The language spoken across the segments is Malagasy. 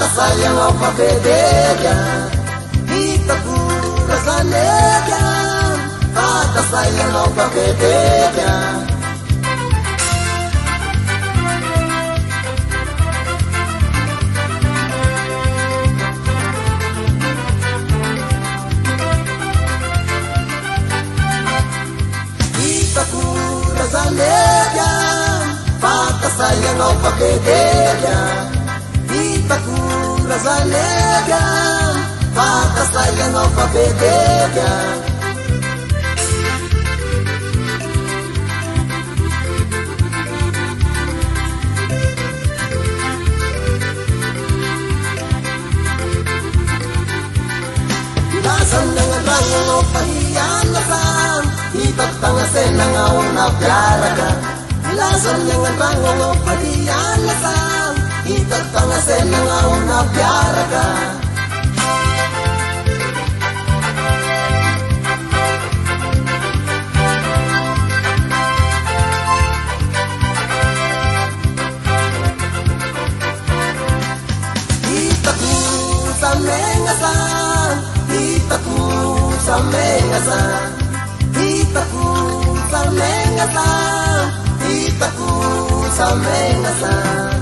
sayang ao pabedelha, Itapura Zanelia, Bata sayang ao pabedelha. Itapura Zanelia, Bata sayang ao pabedelha, Itapura Zanelia, Bata sayang ao pabedelha. Lasan ng rangang o pahiyan na saan, Itattangasen ng aong napyara ka. Lasan ng rangang o pahiyan na saan, Itattangasen ng aong napyara ka. Itaku sa mengasan, Itaku sa mengasan, Itaku sa mengasan, Itaku sa mengasan.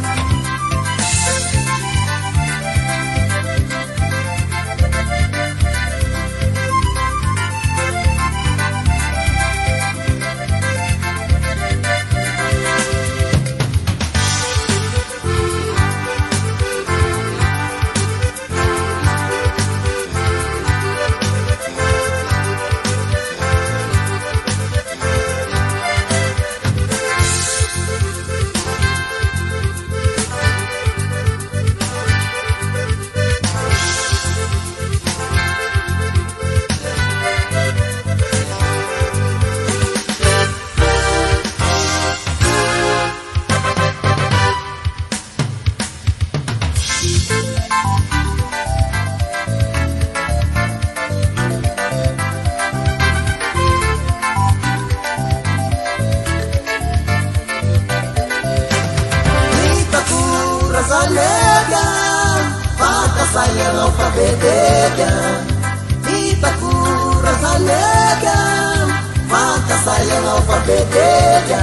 Zanelia, Bata sayang ao pabedelha, Itapura Zanelia, Bata sayang ao pabedelha.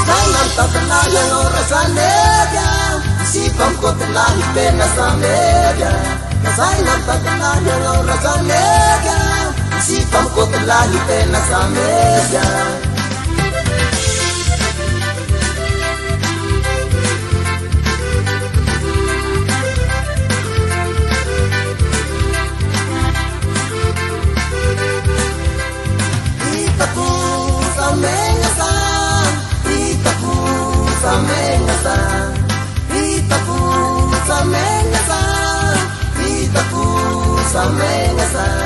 Sayang tatanayang oras Zanelia, Isipang ko talahi pena sa media, Nasay ng tatanayang oras Zanelia, Isipang ko talahi pena sa media. Itaku sa mengasan, Itaku sa mengasan, Itaku sa mengasan, Itaku sa mengasan.